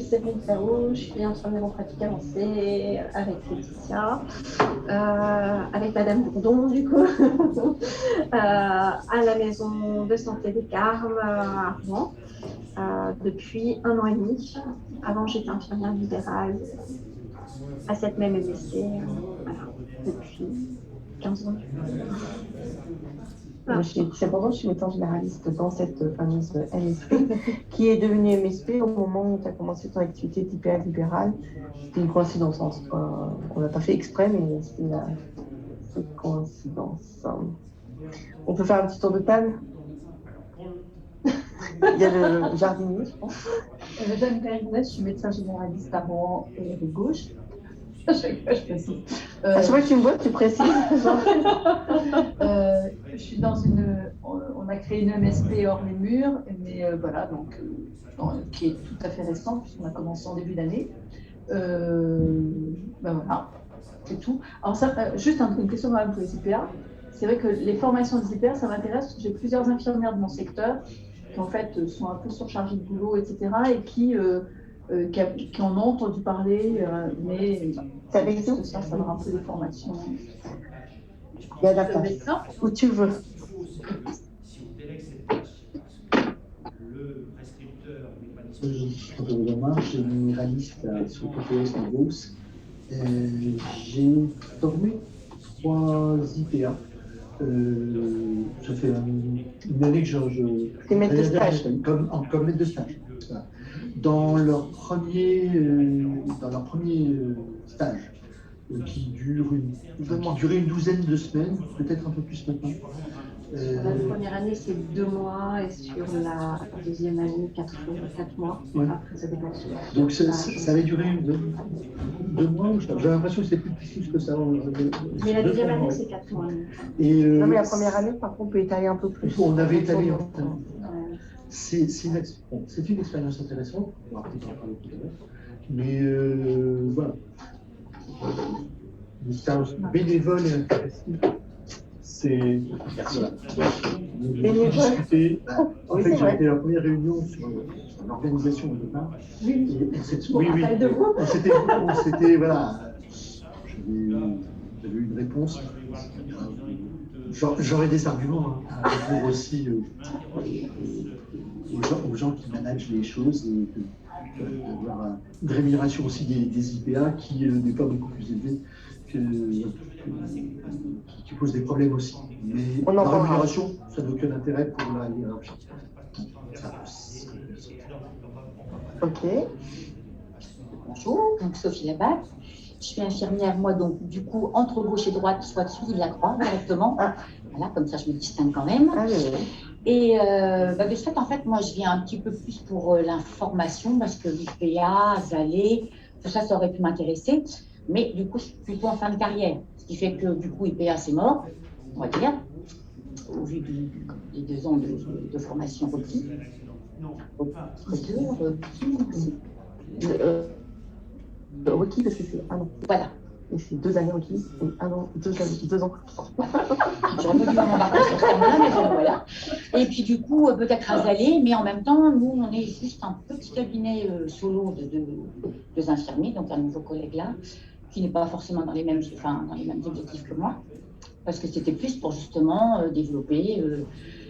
Séverine Ferraud, je suis infirmière en pratique avancée avec Laetitia, avec Madame Bourdon, du coup, à la maison de santé des Carmes à Rouen, depuis 1 an et demi. Avant, j'étais infirmière libérale à cette même MSC, voilà, depuis 15 ans. Moi, c'est pendant que je suis médecin généraliste dans cette fameuse MSP, qui est devenue MSP au moment où tu as commencé ton activité d'IPA libérale. C'était une coïncidence. On n'a pas fait exprès, mais c'était une coïncidence. On peut faire un petit tour de table. Il y a le jardinier, je pense. Madame Perrinet, je suis médecin généraliste à Rouen et rive gauche. À chaque fois, je précise. À chaque fois que tu me vois, tu précises. Je suis dans on a créé une MSP hors les murs, mais voilà, donc, qui est tout à fait récent, puisqu'on a commencé en début d'année. Voilà, c'est tout. Alors, ça, juste une question quand même pour les IPA. C'est vrai que les formations des IPA, ça m'intéresse parce que j'ai plusieurs infirmières de mon secteur qui en fait sont un peu surchargées de boulot, etc. et qui en ont entendu parler, mais avec nous, ça va un peu des formations. Il y a d'accord. Où tu veux. Je suis généraliste sur le PPS en Beauce. J'ai formé 3 IPA. Ça fait une année que je maître de stage. Comme maître de stage. Voilà. Dans leur premier stage, qui durait une douzaine de semaines, peut-être un peu plus maintenant. La première année, c'est 2 mois, et sur la deuxième année, 4 mois. Ouais. Après, ça dépend. Donc, ça avait duré 2 mois. J'ai l'impression que c'est plus que ça. Mais la deuxième année, c'est 4 mois. Non, mais la première année, par contre, on peut étaler un peu plus. On avait étalé. C'est une expérience intéressante. On va peut-être en parler tout à l'heure. Mais voilà. Une expérience bénévole et intéressante. C'est voilà. Discuté. En fait, j'ai fait la première réunion sur l'organisation au départ. Oui, On s'était voilà. J'avais eu une réponse. J'aurais des arguments à répondre aussi aux gens qui managent les choses et d'avoir une rémunération aussi des IPA qui n'est pas beaucoup plus élevée qui pose des problèmes aussi. Mais la rémunération, ça n'a aucun intérêt pour la hiérarchie. Ok. Bonjour, donc Sophie Labatte. Je suis infirmière, moi, donc du coup, entre gauche et droite, soit dessous de la croix, directement. Voilà, comme ça, je me distingue quand même. Et de ce fait, en fait, moi, je viens un petit peu plus pour l'information, parce que l'IPA, Zalé, tout ça, ça aurait pu m'intéresser. Mais du coup, je suis plutôt en fin de carrière. Ce qui fait que, du coup, IPA, c'est mort, on va dire, au vu des 2 ans de formation requis. Requis, parce que c'est 1 an. Voilà. Et c'est 2 années requis, et 1 an, 2 ans. J'aurais pas dû m'embarquer sur ce terme-là, mais bon, voilà. Et puis du coup, peut-être à Zalé, mais en même temps, nous, on est juste un petit cabinet solo de 2 infirmiers, donc un nouveau collègue là, qui n'est pas forcément dans les mêmes objectifs que moi, parce que c'était plus pour justement développer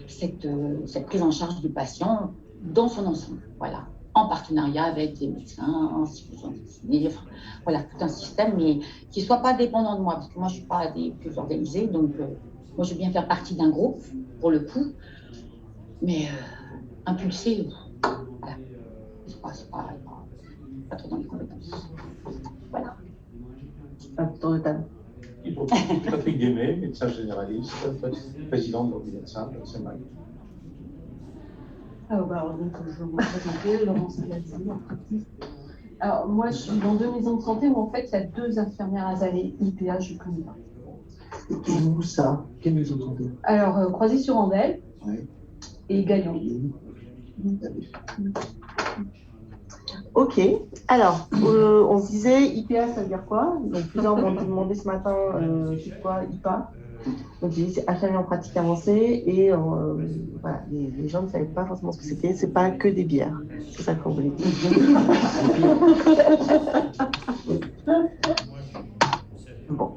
cette prise en charge du patient dans son ensemble, voilà, en partenariat avec des médecins, institutions de enfin, voilà, tout un système, mais qui ne soit pas dépendant de moi, parce que moi, je ne suis pas des plus organisés, donc moi, je veux bien faire partie d'un groupe, pour le coup, mais impulser, voilà, c'est pas trop dans les compétences. Voilà. Un tour de table. Patrick Guémet, médecin généraliste, président de l'Ordre des médecins de Seine-Marie. Donc, je vais me présenter, Laurence Galazzi, en pratique. Alors, moi, je suis dans 2 maisons de santé où, en fait, il y a 2 infirmières à Zalé, IPA, je ne connais pas. Et où ça? Quelle maison de santé? Alors, Croisy-sur-Andelle et Gaillon. Ok, alors, on se disait IPA, ça veut dire quoi? Donc, plusieurs m'ont demandé ce matin, c'est quoi IPA? Donc j'ai dit c'est infirmier en pratique avancée et voilà, les gens ne savaient pas forcément ce que c'était. C'est pas que des bières, c'est ça qu'on voulait dire. Bon,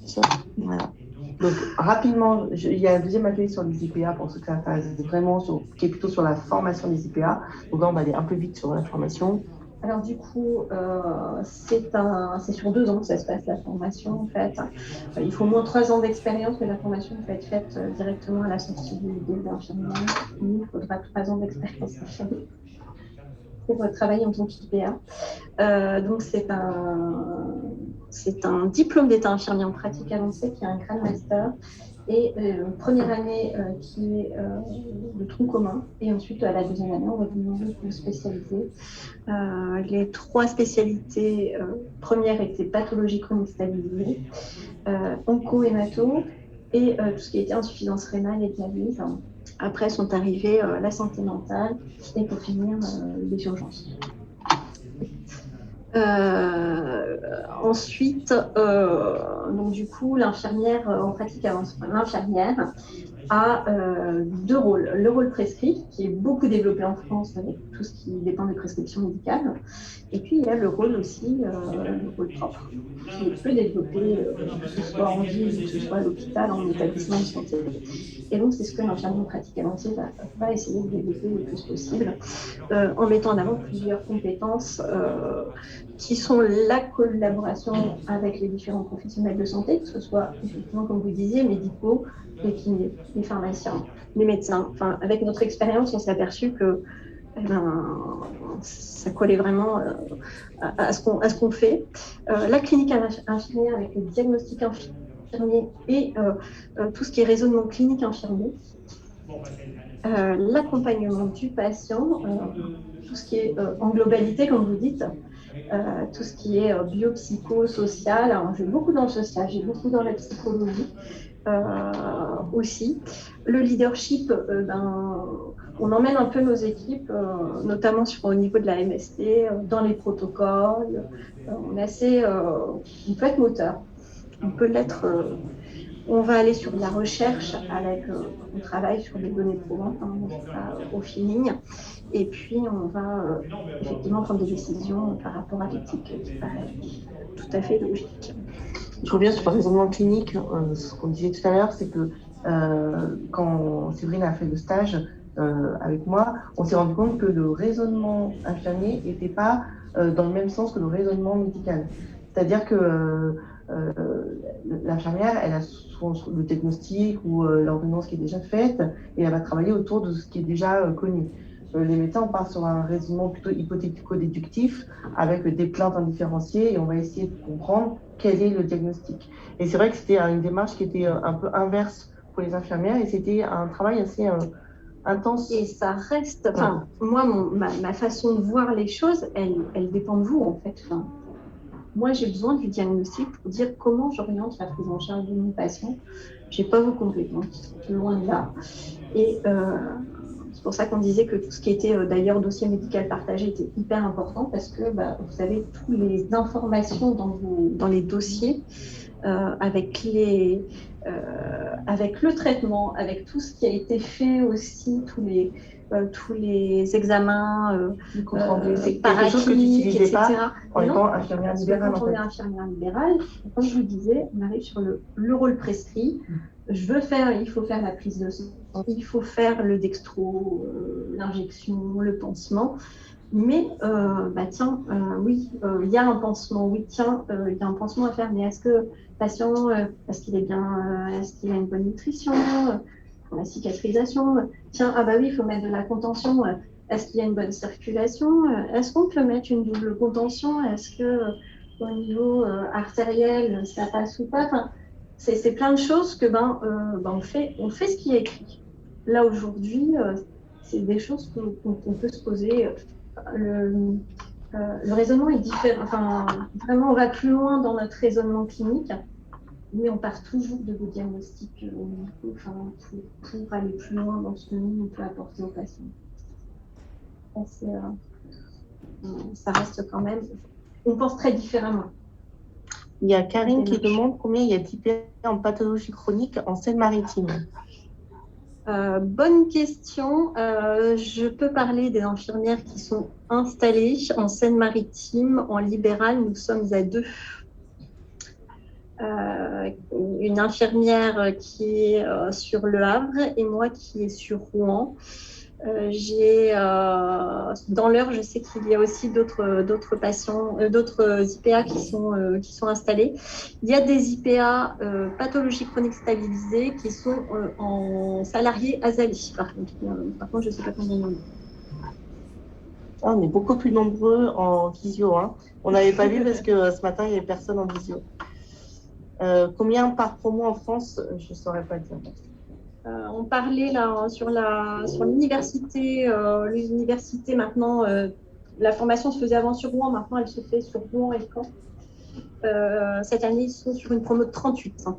ça, voilà. Donc rapidement, il y a un deuxième atelier sur les IPA pour ceux que ça intéresse vraiment, qui est plutôt sur la formation des IPA. Donc là, on va aller un peu vite sur la formation. Alors du coup, c'est sur 2 ans que ça se passe la formation en fait. Il faut au moins 3 ans d'expérience, mais la formation peut être faite directement à la sortie de l'infirmière. Il faudra 3 ans d'expérience infirmière pour travailler en tant qu'IPA. Donc c'est un diplôme d'état infirmier en pratique avancée qui est un grade master. Et première année qui est le tronc commun, et ensuite à la deuxième année on va vous demander de vous spécialiser. Les 3 spécialités premières étaient pathologie chronique stabilisée, onco-hémato et tout ce qui était insuffisance rénale et dialyse. Après sont arrivées la santé mentale et pour finir les urgences. Ensuite, donc du coup, l'infirmière en pratique avancée, l'infirmière a 2 rôles. Le rôle prescrit, qui est beaucoup développé en France avec tout ce qui dépend des prescriptions médicales. Et puis, il y a le rôle aussi, le rôle propre, qui est peu développé, que ce soit en ville, que ce soit à l'hôpital, en établissement de santé. Et donc, c'est ce que l'infirmier en pratique avancée va essayer de développer le plus possible, en mettant en avant plusieurs compétences qui sont la collaboration avec les différents professionnels de santé, que ce soit effectivement, comme vous disiez, médicaux, les kinés, les pharmaciens, les médecins. Enfin, avec notre expérience, on s'est aperçu que ça collait vraiment à ce qu'on fait. La clinique infirmière avec le diagnostic infirmier et tout ce qui est raisonnement clinique infirmier. L'accompagnement du patient, tout ce qui est en globalité, comme vous dites, tout ce qui est biopsychosocial. Alors, j'ai beaucoup dans le social, j'ai beaucoup dans la psychologie aussi. Le leadership, on emmène un peu nos équipes, notamment au niveau de la MST, dans les protocoles. On peut être moteur, on peut l'être. On va aller sur de la recherche on travaille sur des données probantes, au feeling. Et puis, on va effectivement prendre des décisions par rapport à l'éthique qui paraît tout à fait logique. Je reviens sur le raisonnement clinique. Ce qu'on disait tout à l'heure, c'est que quand Séverine a fait le stage avec moi, on s'est rendu compte que le raisonnement infirmier n'était pas dans le même sens que le raisonnement médical. C'est-à-dire que l'infirmière, elle a souvent le diagnostic ou l'ordonnance qui est déjà faite et elle va travailler autour de ce qui est déjà connu. Les médecins, on part sur un raisonnement plutôt hypothético-déductif avec des plaintes indifférenciées et on va essayer de comprendre quel est le diagnostic. Et c'est vrai que c'était une démarche qui était un peu inverse pour les infirmières et c'était un travail assez intense. Et ça reste, enfin, moi, ma façon de voir les choses, elle dépend de vous en fait. Enfin, moi, j'ai besoin du diagnostic pour dire comment j'oriente la prise en charge de mon patient. Je n'ai pas vos compétences, loin de là. Et c'est pour ça qu'on disait que tout ce qui était d'ailleurs dossier médical partagé était hyper important parce que vous avez toutes les informations dans les dossiers avec le traitement, avec tout ce qui a été fait aussi, tous les examens paracliniques, etc. En étant infirmière libérale. Quand on est infirmière libérale, comme je vous disais, on arrive sur le rôle prescrit. Il faut faire la prise de sang, il faut faire le dextro, l'injection, le pansement. Mais, oui, il y a un pansement, oui, tiens, il y a un pansement à faire, mais est-ce que le patient, est-ce qu'il a une bonne nutrition, la cicatrisation, tiens, oui, il faut mettre de la contention, est-ce qu'il y a une bonne circulation, est-ce qu'on peut mettre une double contention, est-ce que au niveau artériel, ça passe ou pas, enfin, c'est plein de choses que on fait ce qui est écrit. Là aujourd'hui, c'est des choses qu'on peut se poser. Le raisonnement est différent. Enfin, vraiment, on va plus loin dans notre raisonnement clinique, mais on part toujours de vos diagnostics pour aller plus loin dans ce que nous on peut apporter aux patients. Ça reste quand même. On pense très différemment. Il y a Karine qui demande combien il y a d'IPA en pathologie chronique en Seine-Maritime. Bonne question. Je peux parler des infirmières qui sont installées en Seine-Maritime. En libéral, nous sommes à 2. Une infirmière qui est sur Le Havre et moi qui est sur Rouen. Dans l'heure, je sais qu'il y a aussi d'autres patients, d'autres IPA qui sont installés. Il y a des IPA pathologie chronique stabilisée qui sont en salariés Azali. Par contre, je ne sais pas combien il y en a. On est beaucoup plus nombreux en visio. Hein. On n'avait pas vu parce que ce matin, il n'y avait personne en visio. Combien par promo en France? Je ne saurais pas dire. On parlait là sur l'université. L'université maintenant, la formation se faisait avant sur Rouen, maintenant elle se fait sur Rouen et Caen. Cette année, ils sont sur une promo de 38. Hein.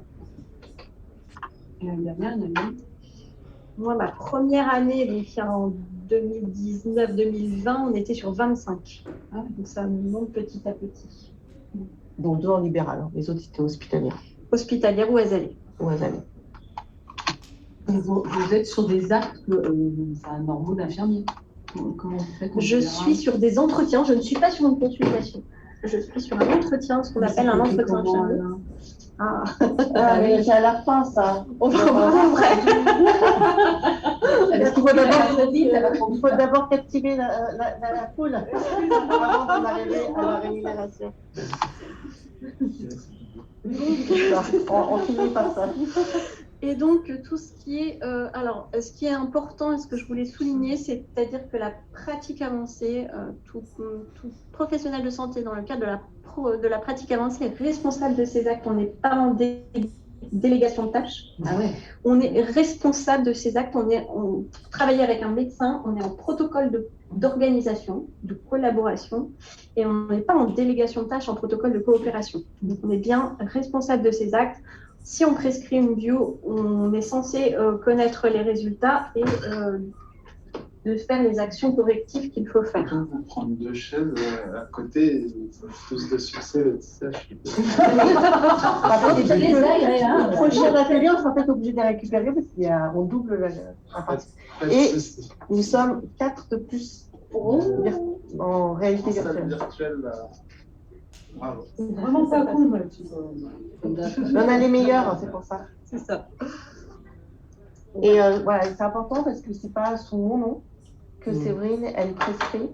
Moi, ma première année, donc en 2019-2020, on était sur 25. Hein, donc ça monte petit à petit. Donc 2 en libéral, hein. Les autres étaient hospitalières. Hospitalière ou Azali. Ou Azali. Vous êtes sur des actes normaux d'infirmier. Comment vous faites? Je suis sur des entretiens, je ne suis pas sur une consultation. Je suis sur un entretien, ce qu'on appelle un entretien infirmier. Mais c'est à la fin, ça. On va voir après. Il faut d'abord captiver la poule avant d'arriver à la rémunération. On finit par ça. Et donc, tout ce qui est... ce qui est important et ce que je voulais souligner, c'est-à-dire que la pratique avancée, tout professionnel de santé dans le cadre de la pratique avancée est responsable de ses actes. On n'est pas en délégation de tâches. Ah ouais. On est responsable de ses actes. On travaille avec un médecin. On est en protocole d'organisation, de collaboration. Et on n'est pas en délégation de tâches, en protocole de coopération. Donc, on est bien responsable de ses actes. Si on prescrit une bio, on est censé connaître les résultats et de faire les actions correctives qu'il faut faire. On va prendre 2 chaises à côté, tous de succès, le tissage. Le prochain atelier, on sera peut-être obligé de les récupérer parce qu'on double la partie. Et nous sommes 4 de plus en réalité virtuelle. Bravo. C'est vraiment pas cool, moi, On a les meilleurs, c'est pour ça. C'est ça. Et voilà, c'est important parce que c'est pas sous mon nom que Séverine, elle prescrit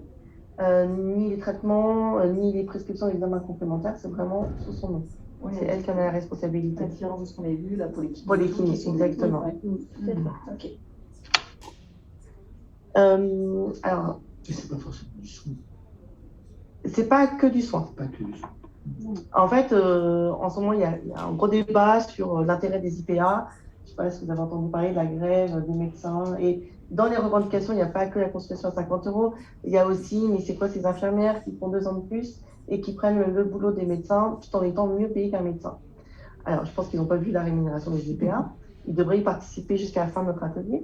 ni les traitements, ni les prescriptions d'examens complémentaires, c'est vraiment sous son nom. Ouais, c'est elle qui en a la responsabilité. La différence de ce qu'on a vu, la polykiné. Polykiné, exactement. Ouais. Ok. Alors, C'est pas forcément du soin. c'est pas que du soin. Pas que du soin. En fait, en ce moment, il y a un gros débat sur l'intérêt des IPA. Je ne sais pas si vous avez entendu parler de la grève des médecins. Et dans les revendications, il n'y a pas que la consultation à 50 €. Il y a aussi, mais c'est quoi ces infirmières qui font 2 ans de plus et qui prennent le boulot des médecins tout en étant mieux payés qu'un médecin. Alors, je pense qu'ils n'ont pas vu la rémunération des IPA. Ils devraient y participer jusqu'à la fin de notre atelier.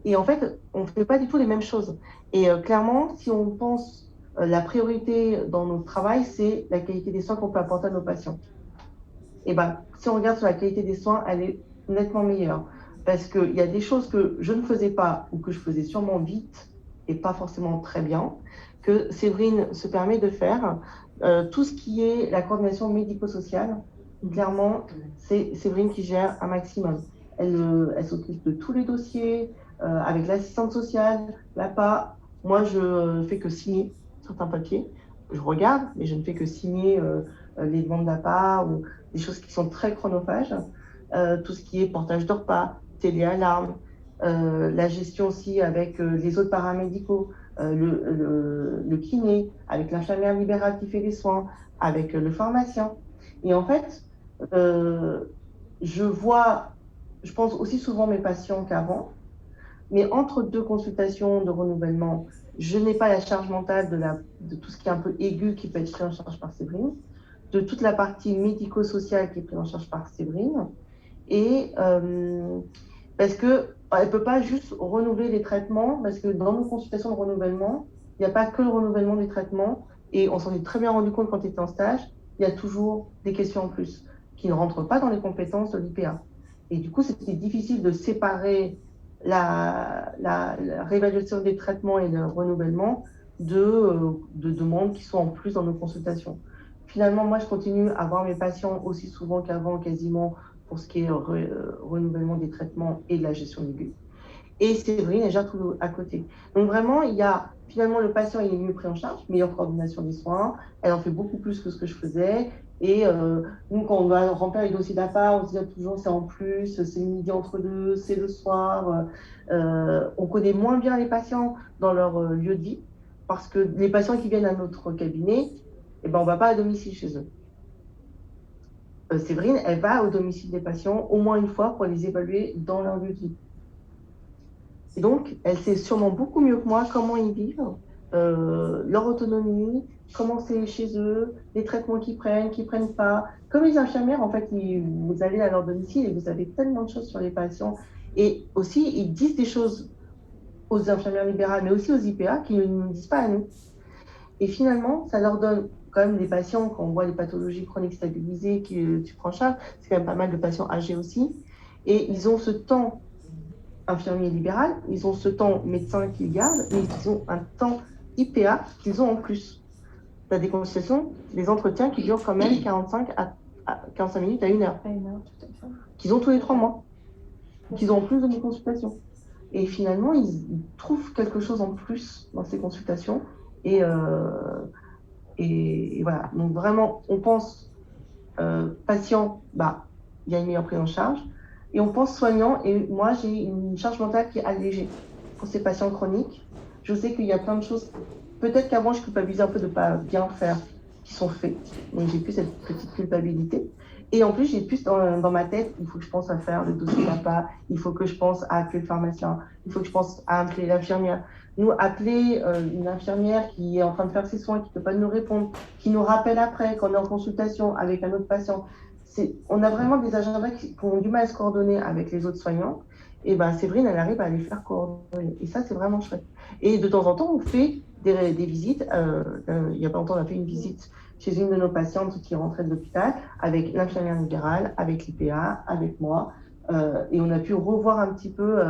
Et en fait, on ne fait pas du tout les mêmes choses. Et clairement, si on pense la priorité dans notre travail, c'est la qualité des soins qu'on peut apporter à nos patients. Et ben, si on regarde sur la qualité des soins, elle est nettement meilleure. Parce qu'il y a des choses que je ne faisais pas ou que je faisais sûrement vite et pas forcément très bien, que Séverine se permet de faire. Tout ce qui est la coordination médico-sociale, clairement, c'est Séverine qui gère un maximum. Elle s'occupe de tous les dossiers, avec l'assistante sociale, l'APA. Moi, je fais que signer certains papiers. Je regarde, mais je ne fais que signer les demandes d'APA ou des choses qui sont très chronophages. Tout ce qui est portage de repas, téléalarme, la gestion aussi avec les autres paramédicaux, le kiné, avec l'infirmière libérale qui fait les soins, avec le pharmacien. Et en fait, je pense aussi souvent mes patients qu'avant, mais entre 2 consultations de renouvellement, je n'ai pas la charge mentale de tout ce qui est un peu aigu qui peut être pris en charge par Séverine, de toute la partie médico-sociale qui est prise en charge par Séverine, et parce qu'elle ne peut pas juste renouveler les traitements, parce que dans nos consultations de renouvellement, il n'y a pas que le renouvellement des traitements, et on s'en est très bien rendu compte quand tu étais en stage, il y a toujours des questions en plus qui ne rentrent pas dans les compétences de l'IPA. Et du coup, c'était difficile de séparer la réévaluation des traitements et le renouvellement de demandes qui sont en plus dans nos consultations. Finalement, moi, je continue à voir mes patients aussi souvent qu'avant, quasiment, pour ce qui est renouvellement des traitements et de la gestion aiguë. Et Séverine, elle gère tout à côté. Donc vraiment, il y a finalement le patient, il est mieux pris en charge, meilleure coordination des soins, elle en fait beaucoup plus que ce que je faisais. Et nous, quand on doit remplir les dossiers d'APA, on se dit toujours c'est en plus, c'est le midi entre deux, c'est le soir. On connaît moins bien les patients dans leur lieu de vie, parce que les patients qui viennent à notre cabinet, eh ben, on ne va pas à domicile chez eux. Séverine, elle va au domicile des patients au moins une fois pour les évaluer dans leur lieu de vie. Et donc, elle sait sûrement beaucoup mieux que moi comment ils vivent, leur autonomie, comment c'est chez eux, les traitements qu'ils prennent pas. Comme les infirmières, en fait, vous allez à leur domicile et vous avez tellement de choses sur les patients. Et aussi, ils disent des choses aux infirmières libérales, mais aussi aux IPA, qu'ils ne nous disent pas à nous. Et finalement, ça leur donne quand même des patients, quand on voit les pathologies chroniques stabilisées que tu prends en charge, c'est quand même pas mal de patients âgés aussi. Et ils ont ce temps infirmier libéral, ils ont ce temps médecin qu'ils gardent, mais ils ont un temps IPA qu'ils ont en plus. Tu as des consultations, des entretiens qui durent quand même 45 minutes à 1 heure. Qu'ils ont tous les 3 mois. Qu'ils ont en plus de mes consultations. Et finalement, ils trouvent quelque chose en plus dans ces consultations. Et voilà. Donc vraiment, on pense patient, il y a une meilleure prise en charge. Et on pense soignant, et moi j'ai une charge mentale qui est allégée pour ces patients chroniques. Je sais qu'il y a plein de choses, peut-être qu'avant je culpabilisais un peu de ne pas bien faire, qui sont faits. Donc j'ai plus cette petite culpabilité. Et en plus, j'ai plus dans ma tête, il faut que je pense à faire le dossier d'APA, il faut que je pense à appeler le pharmacien, il faut que je pense à appeler l'infirmière. Nous, appeler une infirmière qui est en train de faire ses soins, qui ne peut pas nous répondre, qui nous rappelle après, quand on est en consultation avec un autre patient. On a vraiment des agendas qui ont du mal à se coordonner avec les autres soignants. Et Séverine, elle arrive à les faire coordonner. Et ça, c'est vraiment chouette. Et de temps en temps, on fait des visites. Il n'y a pas longtemps, on a fait une visite chez une de nos patientes qui rentrait de l'hôpital avec l'infirmière libérale, avec l'IPA, avec moi. Et on a pu revoir un petit peu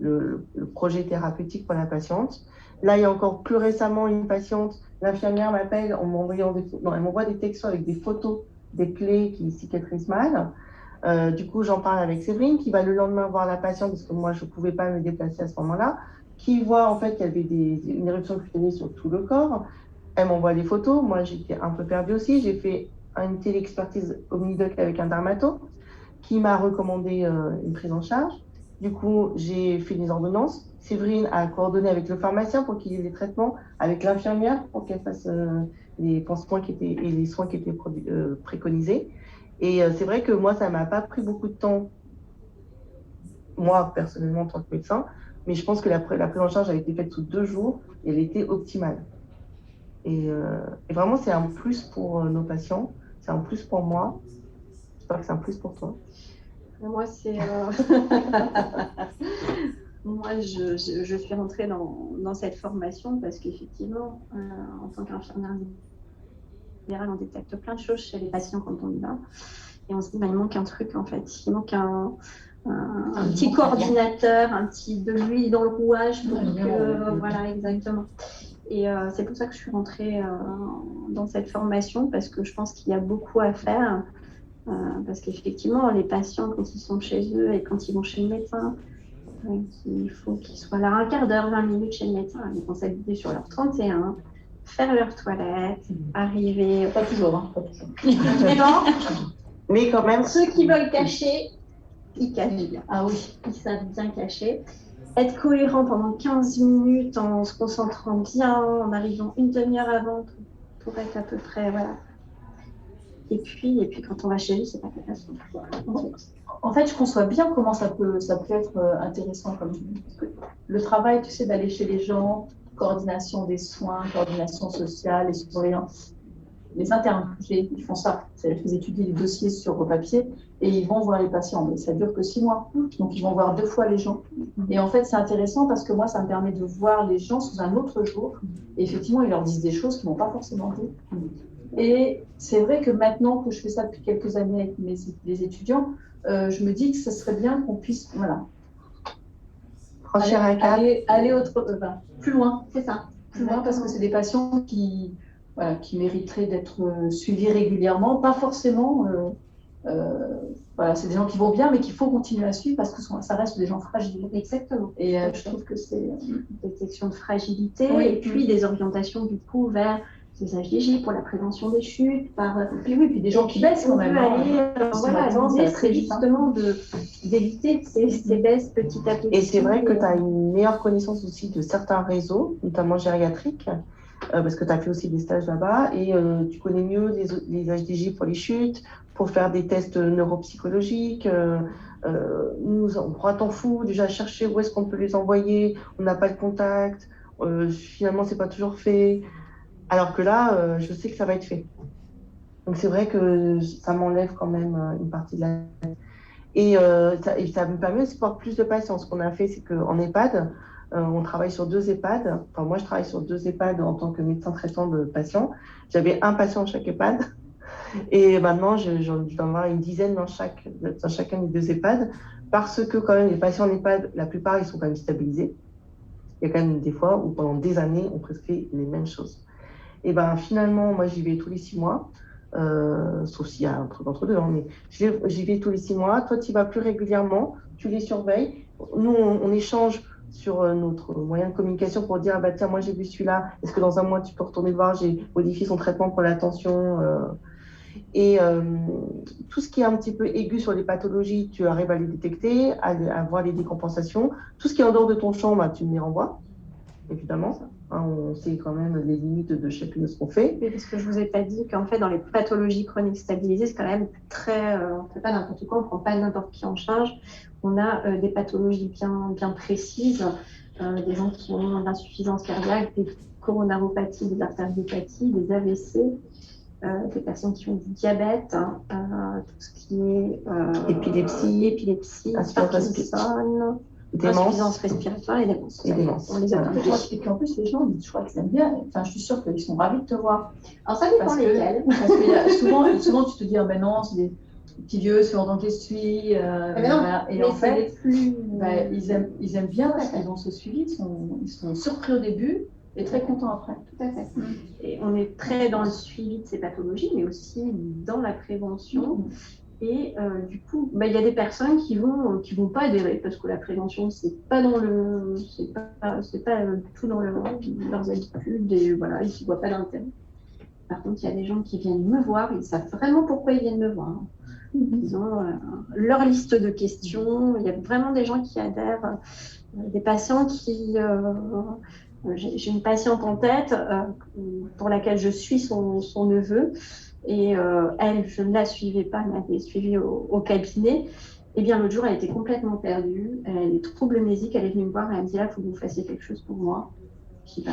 le projet thérapeutique pour la patiente. Là, il y a encore plus récemment une patiente, l'infirmière m'appelle, elle m'envoie des textos avec des photos des plaies qui cicatrisent mal. Du coup, j'en parle avec Séverine, qui va le lendemain voir la patiente, parce que moi, je ne pouvais pas me déplacer à ce moment-là, qui voit en fait qu'il y avait une éruption cutanée sur tout le corps. Elle m'envoie les photos. Moi, j'étais un peu perdue aussi. J'ai fait une téléexpertise omnidoc avec un dermato qui m'a recommandé une prise en charge. Du coup, j'ai fait des ordonnances. Séverine a coordonné avec le pharmacien pour qu'il y ait des traitements, avec l'infirmière pour qu'elle fasse les pansements et les soins qui étaient préconisés. Et c'est vrai que moi, ça ne m'a pas pris beaucoup de temps, moi, personnellement, en tant que médecin, mais je pense que la prise en charge a été faite sous 2 jours et elle était optimale. Et vraiment, c'est un plus pour nos patients, c'est un plus pour moi. J'espère que c'est un plus pour toi. Moi, c'est... Moi, je suis rentrée dans cette formation parce qu'effectivement, en tant qu'infirmière libérale, on détecte plein de choses chez les patients quand on y va. Et on se dit, il manque un truc en fait. Il manque un petit coordinateur, un petit de l'huile dans le rouage pour que... Voilà, exactement. Et c'est pour ça que je suis rentrée dans cette formation parce que je pense qu'il y a beaucoup à faire. Parce qu'effectivement, les patients, quand ils sont chez eux et quand ils vont chez le médecin, il faut qu'ils soient là un quart d'heure, 20 minutes chez le médecin, ils vont s'habiller sur leur 31, faire leur toilette, arriver... Pas toujours, hein, pas toujours. Mais quand même... Ceux qui veulent cacher, ils cachent bien. Ah oui. Ils savent bien cacher. Être cohérent pendant 15 minutes en se concentrant bien, en arrivant une demi-heure avant pour être à peu près... Voilà. Et puis quand on va chez lui, c'est pas catastrophe. En fait, je conçois bien comment ça peut être intéressant. Le travail, tu sais, d'aller chez les gens, coordination des soins, coordination sociale, les surveillances. Les internes, ils font ça. Ils étudient les dossiers sur papier et ils vont voir les patients. Mais ça dure que 6 mois. Donc, ils vont voir 2 fois les gens. Et en fait, c'est intéressant parce que moi, ça me permet de voir les gens sous un autre jour. Et effectivement, ils leur disent des choses qu'ils n'ont pas forcément dit. Et c'est vrai que maintenant que je fais ça depuis quelques années avec les étudiants, je me dis que ce serait bien qu'on puisse Franchir un cap. aller plus loin. C'est ça. Plus loin parce que c'est des patients qui mériteraient d'être suivis régulièrement, pas forcément. C'est des gens qui vont bien, mais qu'il faut continuer à suivre parce que ça reste des gens fragiles. Exactement. Et je trouve que c'est détection de fragilité Oui. et puis des orientations du coup vers des HDJ pour la prévention des chutes. Puis des gens qui baissent quand même. L'idée serait justement d'éviter ces baisses petit à petit. Et c'est vrai que tu as une meilleure connaissance aussi de certains réseaux, notamment gériatriques, parce que tu as fait aussi des stages là-bas, et tu connais mieux les HDJ pour les chutes, pour faire des tests neuropsychologiques. On prend un temps fou déjà à chercher où est-ce qu'on peut les envoyer, on n'a pas le contact, finalement c'est pas toujours fait, alors que là, je sais que ça va être fait. Donc c'est vrai que ça m'enlève quand même une partie de la... Et ça me permet aussi d'avoir plus de patience. Ce qu'on a fait, c'est qu'en EHPAD, on travaille sur 2 EHPAD. Enfin, moi, je travaille sur 2 EHPAD en tant que médecin traitant de patients. J'avais un patient dans chaque EHPAD. Et maintenant, j'en dois avoir une dizaine dans chacun des 2 EHPAD. Parce que quand même, les patients en EHPAD, la plupart, ils sont quand même stabilisés. Il y a quand même des fois où pendant des années, on prescrit les mêmes choses. Et ben finalement, moi, j'y vais tous les 6 mois. Sauf s'il y a un truc entre deux, mais j'y vais tous les 6 mois. Toi, tu y vas plus régulièrement, tu les surveilles. Nous, on échange sur notre moyen de communication pour dire, tiens, moi j'ai vu celui-là, est-ce que dans un mois tu peux retourner le voir, j'ai modifié son traitement pour la tension. Et tout ce qui est un petit peu aigu sur les pathologies, tu arrives à les détecter, à voir les décompensations. Tout ce qui est en dehors de ton champ, tu me les renvoies, évidemment. On sait quand même les limites de chacune de ce qu'on fait. Oui, parce que je ne vous ai pas dit qu'en fait, dans les pathologies chroniques stabilisées, c'est quand même très... on ne fait pas n'importe quoi, on ne prend pas n'importe qui en charge. On a des pathologies bien précises, des gens qui ont de l'insuffisance cardiaque, des coronaropathies, des artériopathies, des AVC, des personnes qui ont du diabète, tout ce qui est épilepsie, Parkinson, insuffisance respiratoire et démence. On les a tous. Et puis en plus, les gens, je crois qu'ils aiment bien. Enfin, je suis sûre qu'ils sont ravis de te voir. Alors ça dépend lesquels. Parce que souvent, tu te dis, non, c'est des petits vieux, c'est longtemps qu'ils suivent. Et en fait, ils aiment bien parce qu'ils ont ce suivi. Ils sont surpris au début et très contents après. Tout à fait. Et on est très dans le suivi de ces pathologies, mais aussi dans la prévention. Et du coup, il y a des personnes qui vont pas adhérer parce que la prévention, c'est pas du tout dans leurs habitudes et voilà, ils s'y voient pas d'intérêt. Par contre, il y a des gens qui viennent me voir, ils savent vraiment pourquoi ils viennent me voir. Ils ont leur liste de questions. Il y a vraiment des gens qui adhèrent, des patients qui. J'ai une patiente en tête pour laquelle je suis son neveu. Et elle, je ne la suivais pas, elle m'avait suivie au cabinet. Et bien l'autre jour, elle était complètement perdue. Elle est trouble amnésique, elle est venue me voir et elle me dit là, il faut que vous fassiez quelque chose pour moi. Je dis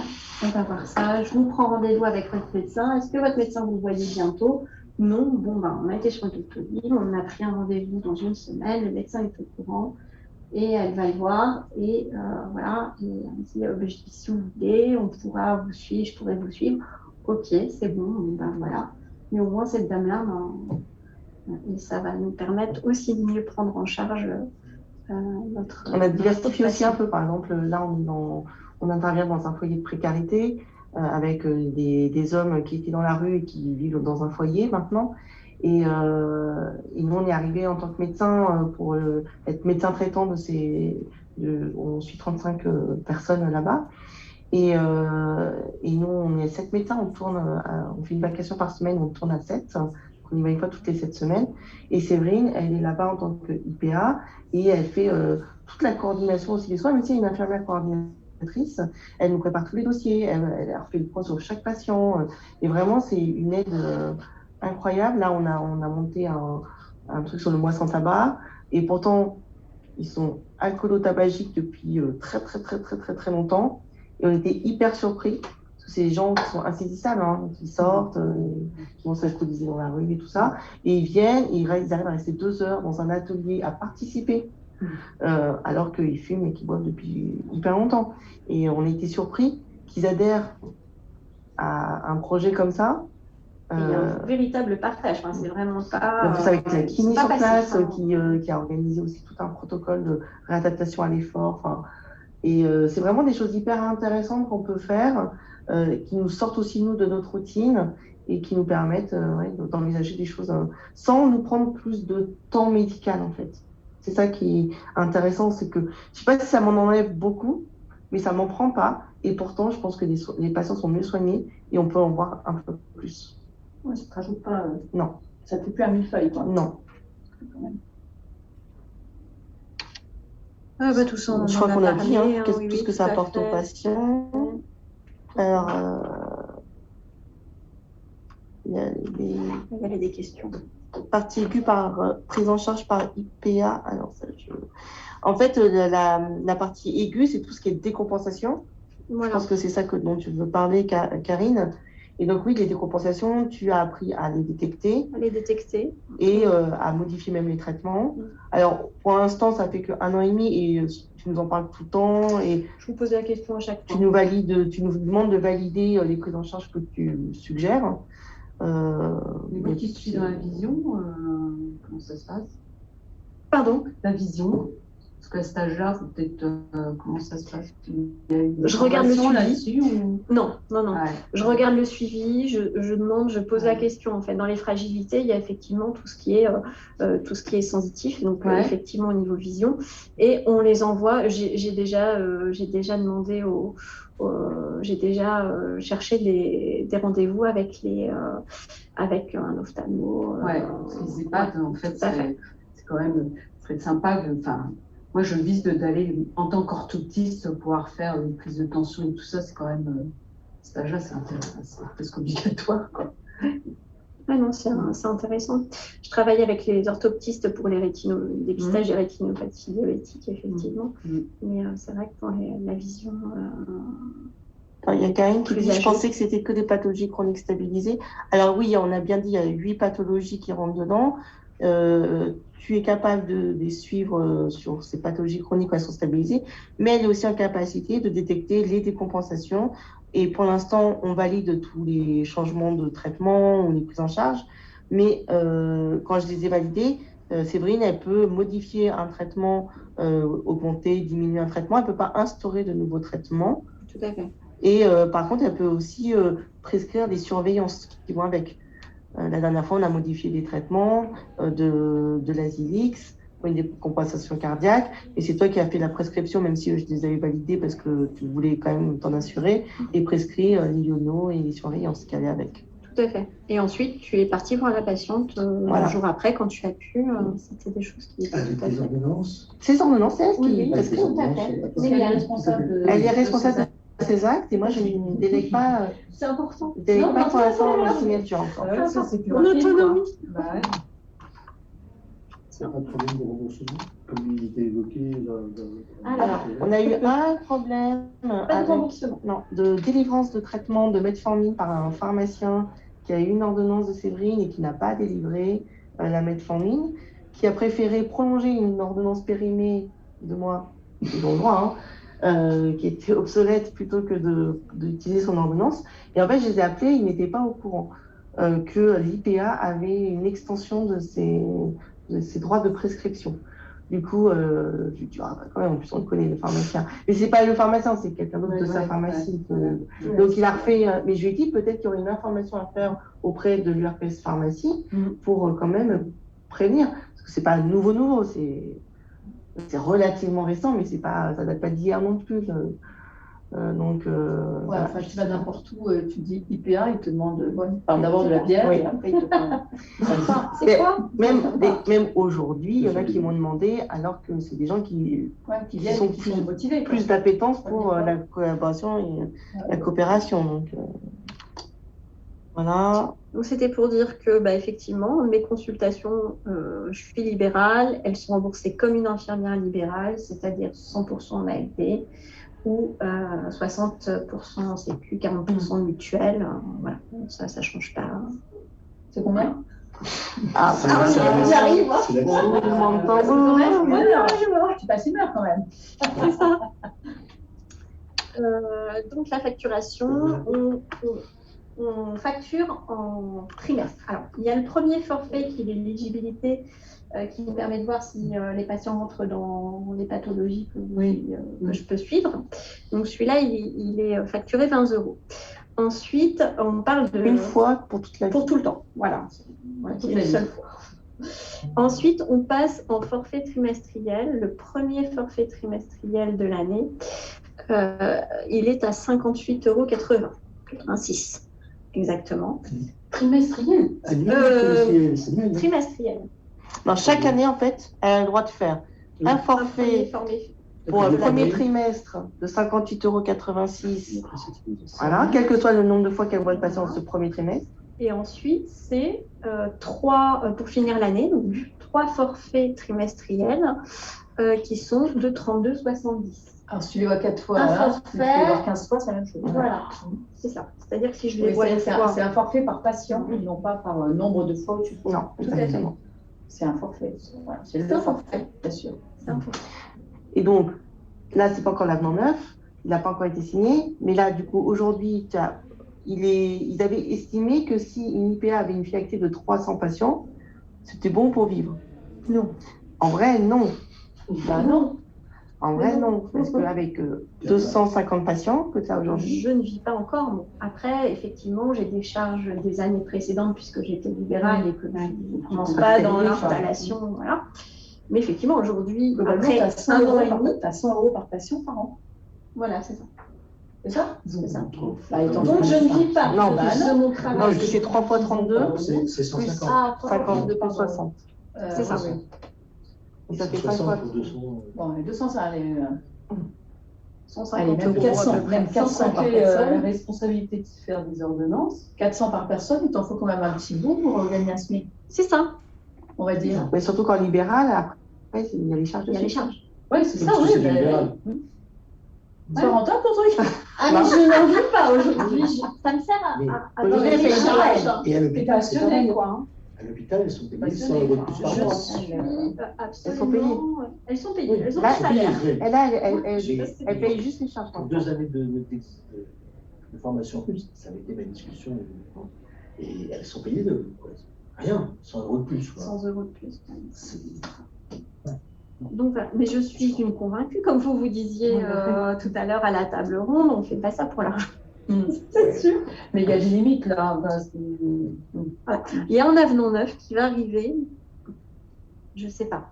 on va voir ça. Je vous prends rendez-vous avec votre médecin. Est-ce que votre médecin vous voyez bientôt? Non. Bon, on a été sur le Doctolib, on a pris un rendez-vous dans 1 semaine. Le médecin est au courant et elle va le voir. Et voilà. Et elle me dit je dis, si vous voulez, on pourra vous suivre, je pourrais vous suivre. Ok, c'est bon. Voilà. Mais au moins, cette dame-là, et ça va nous permettre aussi de mieux prendre en charge notre... On a diversifié aussi un peu. Par exemple, là, on intervient dans un foyer de précarité avec des hommes qui étaient dans la rue et qui vivent dans un foyer maintenant. Et nous, on est arrivé en tant que médecin pour être médecin traitant on suit 35 personnes là-bas. Et nous, on est 7 médecins, on fait une vacation par semaine, on tourne à 7, on y va une fois toutes les 7 semaines. Et Séverine, elle est là-bas en tant qu'IPA et elle fait toute la coordination aussi des soins, même si elle est une infirmière coordinatrice, elle nous prépare tous les dossiers, elle refait le point sur chaque patient. Et vraiment, c'est une aide incroyable. Là, on a monté un truc sur le mois sans tabac et pourtant, ils sont alcoolo-tabagiques depuis très, très, très, très, très, très longtemps. Et on était hyper surpris, parce que c'est des gens qui sont insaisissables, qui sortent, qui vont s'alcooliser dans la rue et tout ça. Et ils viennent, ils arrivent à rester 2 heures dans un atelier à participer, alors qu'ils fument et qu'ils boivent depuis hyper longtemps. Et on a été surpris qu'ils adhèrent à un projet comme ça, Et il y a un véritable partage. Enfin, c'est vraiment pas. En plus, avec la kiné pas sur passif, place, hein. qui a organisé aussi tout un protocole de réadaptation à l'effort. Enfin, et c'est vraiment des choses hyper intéressantes qu'on peut faire, qui nous sortent aussi, nous, de notre routine et qui nous permettent d'envisager des choses sans nous prendre plus de temps médical, en fait. C'est ça qui est intéressant, c'est que je ne sais pas si ça m'en enlève beaucoup, mais ça ne m'en prend pas. Et pourtant, je pense que les patients sont mieux soignés et on peut en voir un peu plus. Ouais, ça ne te rajoute pas. Non. Ça ne fait plus un millefeuille, quoi. Non. Ah bah tout ça, on Je en crois a qu'on a parlé, dit hein, tout oui, ce que tout ça à apporte aux fait. patients. Alors, il y a les Il y avait des questions. parties aiguës prise en charge par IPA. Alors, en fait, la partie aiguë, c'est tout ce qui est décompensation. Voilà. Je pense que c'est ça dont tu veux parler, Karine. Et donc, oui, les décompensations, tu as appris à les détecter. À les détecter. Et à modifier même les traitements. Alors, pour l'instant, ça fait qu'un an et demi et tu nous en parles tout le temps. Et je vous pose la question à chaque fois. Tu nous demandes de valider les prises en charge que tu suggères. Moi qui suis dans la vision, comment ça se passe? Pardon? La vision. Parce qu'à cet âge-là, peut-être comment ça se passe? Je regarde le suivi là-dessus ou... Non. Ouais. Je regarde le suivi, je demande, je pose la question. En fait, dans les fragilités, il y a effectivement tout ce qui est sensitif, donc effectivement au niveau vision, et on les envoie. J'ai déjà demandé j'ai déjà cherché des rendez-vous avec un ophtalmo. Parce que les EHPAD, en fait, c'est quand même très sympa. Moi, je vise d'aller en tant qu'orthoptiste pouvoir faire une prise de tension et tout ça. C'est quand même cet âge-là, c'est presque obligatoire, quoi. Ah non, c'est intéressant. Je travaille avec les orthoptistes pour les dépistages des rétinopathies diabétiques, effectivement. Mais c'est vrai que pour la vision. Il y a Karine qui dit, je pensais que c'était que des pathologies chroniques stabilisées. Alors oui, on a bien dit, il y a 8 pathologies qui rentrent dedans. Tu es capable de les suivre sur ces pathologies chroniques où elles sont stabilisées, mais elle est aussi en capacité de détecter les décompensations. Et pour l'instant, on valide tous les changements de traitement ou les prises en charge. Mais quand je les ai validés, Séverine, elle peut modifier un traitement, augmenter, diminuer un traitement. Elle ne peut pas instaurer de nouveaux traitements. Tout à fait. Et par contre, elle peut aussi prescrire des surveillances qui vont avec. La dernière fois, on a modifié des traitements de l'Azilix, une décompensation cardiaque, et c'est toi qui as fait la prescription, même si je les avais validés parce que tu voulais quand même t'en assurer, et prescrit l'Iono et les surveillances qui allaient avec. Tout à fait. Et ensuite, tu es parti voir la patiente un jour après, quand tu as pu. C'était des choses qui étaient avec les ordonnances. Ces ordonnances, c'est elle qui prescrit. prescrit. Elle est responsable. Elle est responsable de ses actes, et moi, je ne délègue pas. C'est important. Je ne délègue pas pour l'instant la signature encore. Ça, c'est plus Mon autonomie. Il n'y a pas de problème de remboursement, comme il était évoqué. Alors, on a eu un problème de délivrance de traitement de metformine par un pharmacien qui a eu une ordonnance de Séverine et qui n'a pas délivré la metformine, qui a préféré prolonger une ordonnance périmée de moi, ils ont le droit, qui était obsolète plutôt que d'utiliser son ordonnance. Et en fait, je les ai appelés, ils n'étaient pas au courant que l'IPA avait une extension de ses droits de prescription. Du coup, je dis, quand même, en plus on connaît le pharmacien. Mais c'est pas le pharmacien, c'est quelqu'un d'autre de sa pharmacie. Donc il a refait, mais je lui ai dit peut-être qu'il y aurait une information à faire auprès de l'URPS Pharmacie pour quand même prévenir. Parce que c'est pas nouveau, c'est relativement récent, mais ça date pas d'hier non plus. Voilà. Tu vas n'importe où, tu dis IPA, ils te demandent d'abord de la bière et après ils te demandent. C'est quoi? Même aujourd'hui, il y en a qui m'ont demandé, alors que c'est des gens qui sont motivés. Plus d'appétence pour la collaboration et la coopération. Donc, voilà. Donc c'était pour dire que effectivement, mes consultations, je suis libérale, elles sont remboursées comme une infirmière libérale, c'est-à-dire 100% en ALD ou 60% en Sécu, 40% mutuelle. Voilà, ça ne change pas. C'est combien? J'arrive. Tu passes une heure quand même. C'est ça. Donc la facturation, on facture en trimestre. Alors, il y a le premier forfait qui est l'éligibilité, qui me permet de voir si les patients rentrent dans les pathologies que je peux suivre. Donc, celui-là, il est facturé 20 €. Ensuite, on parle de... Une fois pour toute la vie. Pour tout le temps, voilà. Toute Une la vie. seule fois. Ensuite, on passe en forfait trimestriel. Le premier forfait trimestriel de l'année, il est à 58,80 €. 86, exactement. Trimestriel. Annuel, c'est mieux. Trimestriel. Non, chaque année, en fait, elle a le droit de faire un forfait pour le premier trimestre de 58,86 €. Voilà, quel que soit le nombre de fois qu'elle voit le patient ce premier trimestre. Et ensuite, c'est pour finir l'année, donc 3 forfaits trimestriels qui sont de 32,70. Alors, si tu les vois 4 fois, Un là, si tu les vois forfait. 15 fois, c'est la même chose. Voilà, c'est ça. C'est-à-dire que si je les Oui, vois une c'est fois... un forfait par patient, non pas par nombre de fois où tu fais. Non, Tout à fait. exactement. C'est un forfait. Voilà, c'est C'est le un forfait, bien sûr. C'est un forfait. Et donc, là, c'est pas encore l'avenant neuf, il n'a pas encore été signé, mais là, du coup, aujourd'hui, ils avaient estimé que si une IPA avait une finalité de 300 patients, c'était bon pour vivre. Non. En vrai, non. Bah non. En vrai, non. Parce qu'avec 250 patients que tu as aujourd'hui, Je ne vis pas encore. Bon. Après, effectivement, j'ai des charges des années précédentes puisque j'étais libérale et que je ne commence pas dans l'installation. Voilà. Mais effectivement, aujourd'hui, Globalement, après tu as 100 un an et demi, € par patient par an. voilà, c'est ça. C'est ça C'est ça. Bah, étant Donc, je ne vis pas Non, de mon non, travail. je fais 3 fois 32, C'est plus 150. Ah, 50 de plus 60. C'est ça. Oui. Et ça fait 5 fois. 160 pour 200. Bon, les 200, ça allait. 150 Allez, même € 400, à peu près. même 400 par Compter, la personne. responsabilité de faire des ordonnances. 400 par personne, il t'en faut quand même un petit bout pour gagner un SMIC, C'est ça. on va dire. Mais surtout qu'en libéral, après, il y a les charges Il y a les dessus. charges. Oui, c'est ça, Parce que oui. c'est du libéral. C'est rentable ton truc. Ah, mais je n'en vis pas aujourd'hui. Ça me sert Mais- à Oui, donner mais les c'est charges. pareil. Et à T'es l'hôpital, c'est passionné, pareil. quoi. Hein. À l'hôpital, elles sont payées Passionné, 100 € de plus par Je mois. suis Elles sont payées. absolument... Elles sont payées. Elles ont Là, un salaire. Et là, J'ai- elle paye juste les charges. Pour 2 années de formation en plus, ça avait été ma discussion. Et elles sont payées de quoi, rien, 100 € de plus. Quoi. 100 € de plus. C'est- Donc, voilà. Mais je suis une convaincue, comme vous disiez tout à l'heure à la table ronde, on ne fait pas ça pour l'argent. C'est sûr. Mais il y a des limites là. Bah, Il y a un avenant neuf qui va arriver. Je ne sais pas.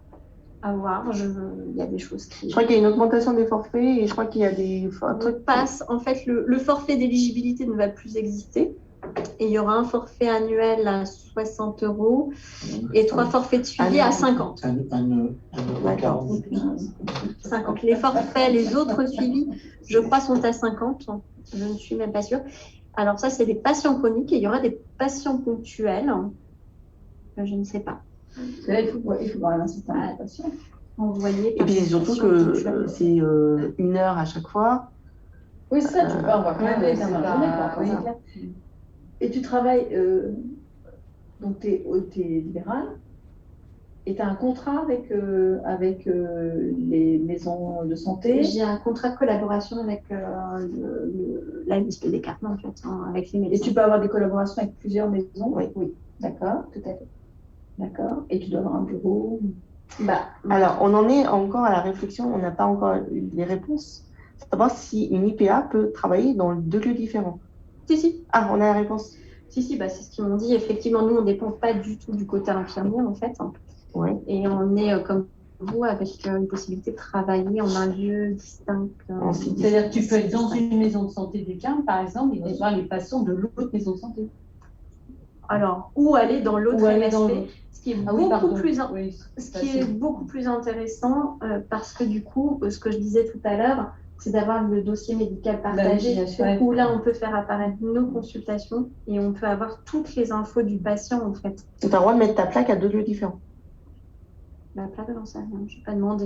À voir. Il y a des choses qui... Je crois qu'il y a une augmentation des forfaits et je crois qu'il y a un On truc. passe, en fait, le forfait d'éligibilité ne va plus exister. Et il y aura un forfait annuel à 60 € et 3 forfaits de suivi à 50. D'accord. 50. Les forfaits, les autres suivis, je crois, sont à 50. Je ne suis même pas sûre. Alors ça, c'est des patients chroniques et il y aura des patients ponctuels. Je ne sais pas. Là, il faut voir un certain patient. Envoyés Et par puis des c'est surtout patients que ponctuels. c'est 1 heure à chaque fois. Oui, ça, tu peux avoir quand même ouais, des c'est gamins. pas- Oui, oui. c'est clair. Et tu travailles, donc tu es libéral, et tu as un contrat avec les maisons de santé. J'ai un contrat de collaboration avec la MSP des cartes, en fait, avec les Et médecins. tu peux avoir des collaborations avec plusieurs maisons. Oui. D'accord, tout à fait. D'accord. Et tu dois avoir un bureau. Alors, on en est encore à la réflexion, on n'a pas encore eu les réponses. Savoir si une IPA peut travailler dans 2 lieux différents. Si. Ah, on a la réponse. Si, c'est ce qu'ils m'ont dit. Effectivement, nous, on ne dépend pas du tout du côté infirmier, en fait. Ouais. Et on est, comme vous, avec une possibilité de travailler en un lieu distinct. C'est-à-dire que tu peux être dans une maison de santé des Carmes, par exemple, et voir les patients de l'autre maison de santé. Alors, ou aller dans l'autre Ou aller dans MSP, l'autre. ce qui est Ah oui, beaucoup pardon. plus... Oui, Ce qui est beaucoup plus intéressant, parce que du coup, ce que je disais tout à l'heure, c'est d'avoir le dossier médical partagé, bien sûr. où là, on peut faire apparaître nos consultations et on peut avoir toutes les infos du patient, en fait. Tu as le droit de mettre ta plaque à 2 lieux différents. La plaque, j'en sais rien, je n'ai pas demandé.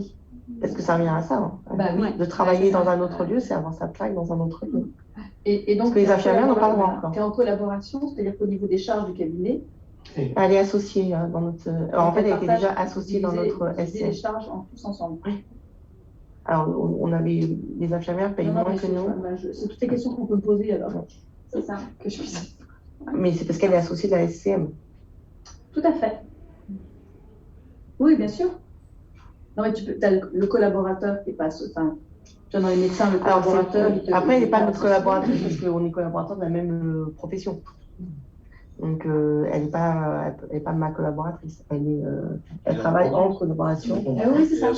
Est-ce que ça revient à ça hein Bah oui. Ouais. De travailler dans un autre lieu, c'est avoir sa plaque dans un autre lieu. Et donc, Parce que les t'es en infirmières n'ont pas le droit collabora- encore. t'es en collaboration, c'est-à-dire qu'au niveau des charges du cabinet, Elle est associée dans notre. Alors, en fait, elle était partage, déjà associée dans notre diviser les SC. charges tous ensemble. Alors, on avait les infirmières payent Non, moins mais que nous. c'est toutes les questions qu'on peut me poser alors. C'est ça. Que je puisse. Mais c'est parce qu'elle est associée de la SCM. Tout à fait. Oui, bien sûr. Non, mais tu peux, as le collaborateur qui est pas, enfin, tu vois, dans les médecins, le Alors, collaborateur. après, elle n'est pas notre collaboratrice parce qu'on est collaborateurs de la même profession. Donc, elle n'est pas ma collaboratrice. Elle travaille en collaboration. Oui, c'est ça.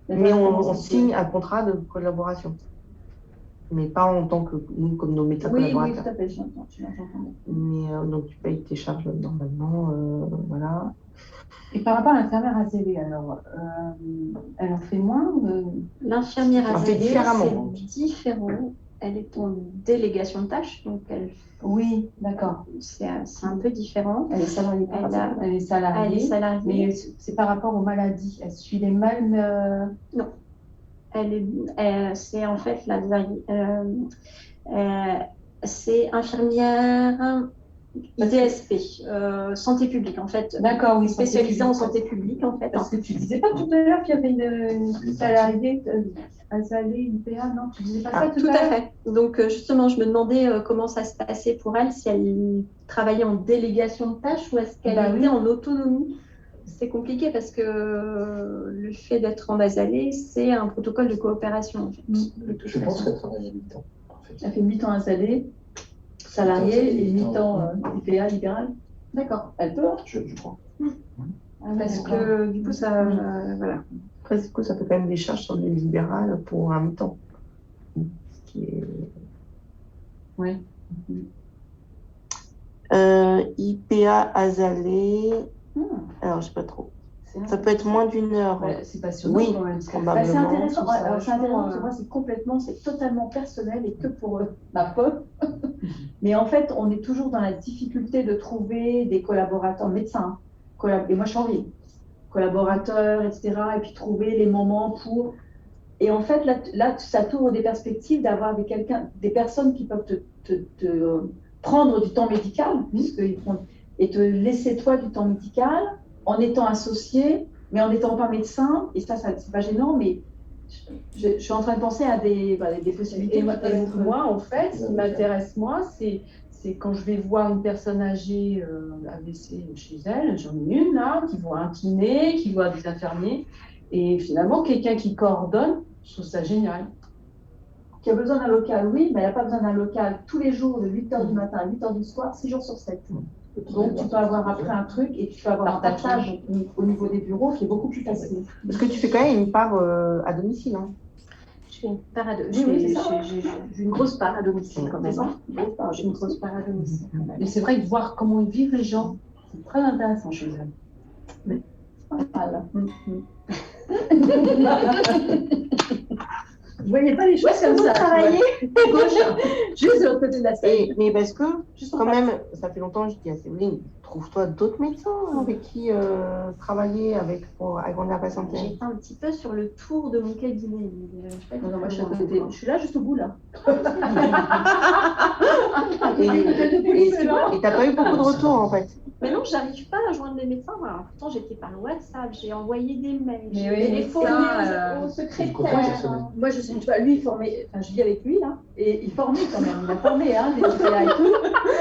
Mais on signe un contrat de collaboration. Mais pas en tant que nous, comme nos médecins Oui, collaborateurs. tout à fait, j'entends. Mais donc, tu payes tes charges normalement. Voilà. Et par rapport à l'infirmière azélée, alors, elle en fait moins L'infirmière On fait azélée, différemment. c'est différent. Elle est en délégation de tâches, donc Oui, d'accord. c'est un peu différent. Elle est salariée. Elle est salariée. Mais c'est par rapport aux maladies. Elle suit les mêmes. Non. C'est en fait c'est infirmière IDSP, santé publique en fait. D'accord, oui. Spécialisée en santé publique en fait. Parce que tu disais pas tout à l'heure qu'il y avait une salariée azélée, une PA, non? Tu disais pas ça tout à l'heure? Tout à fait. Donc justement, je me demandais comment ça se passait pour elle, si elle travaillait en délégation de tâches ou est-ce qu'elle était en autonomie. C'est compliqué parce que le fait d'être en azélée, c'est un protocole de coopération. En fait, Je pense qu'elle travaille à mi-temps. En fait. Elle fait mi-temps azélée, salariée, et mi-temps IPA libéral. D'accord. Elle peut. Je crois. Parce que du coup, ça. Voilà. Après, du coup, ça fait quand même des charges sur les libérales pour un mi-temps. Ce qui est... Oui. IPA azélée. Alors, je ne sais pas trop. Ça peut être moins d'une heure. Ouais, c'est passionnant. Oui, quand même. probablement. C'est intéressant. tout ça, Alors, c'est intéressant parce que franchement, moi, c'est totalement personnel et que pour ma pote. Mais en fait, on est toujours dans la difficulté de trouver des collaborateurs médecins. Et moi, je suis en ville. Collaborateurs, etc. Et puis trouver les moments pour. Et en fait, là ça t'ouvre des perspectives d'avoir des personnes qui peuvent te prendre du temps médical, et te laisser toi du temps médical en étant associé, mais en n'étant pas médecin. Et ça c'est pas gênant, mais je suis en train de penser à des possibilités. Et moi, en fait, ce qui m'intéresse, moi, c'est quand je vais voir une personne âgée AVC chez elle, j'en ai une là, qui voit un kiné, qui voit des infirmiers, et finalement, quelqu'un qui coordonne, je trouve ça génial. Qui a besoin d'un local, oui, mais elle n'a pas besoin d'un local tous les jours, de 8h du matin à 8h du soir, 6 jours sur 7. Donc, tu peux avoir après un truc et tu peux avoir un partage au niveau des bureaux qui est beaucoup plus facile. Parce que tu fais quand même une part à domicile. Hein. Je fais une part à domicile. J'ai une grosse part à domicile quand même. J'ai une grosse part à domicile. Mais c'est vrai que voir comment ils vivent les gens, c'est très intéressant chez eux. Mais c'est pas mal. Vous voyez pas les choses comme ça. Travailler Juste de l'autre côté de la salle. Mais parce que, quand même, ça fait longtemps que je dis à Séverine, trouve-toi d'autres médecins avec qui travailler pour agrandir la patientèle. J'ai fait un petit peu sur le tour de mon cabinet. Non, moi, je suis à côté. Je suis là, juste au bout, là. Et t'as pas eu beaucoup de retours, en fait. Mais non, j'arrive pas à joindre les médecins. Alors, pourtant, j'étais par WhatsApp, j'ai envoyé des mails, j'ai téléphoné au secrétaire. Moi, je sais, tu vois, lui, il formait, enfin, je vis avec lui, là, et il formait quand même. Il a formé, hein, les IPA et tout.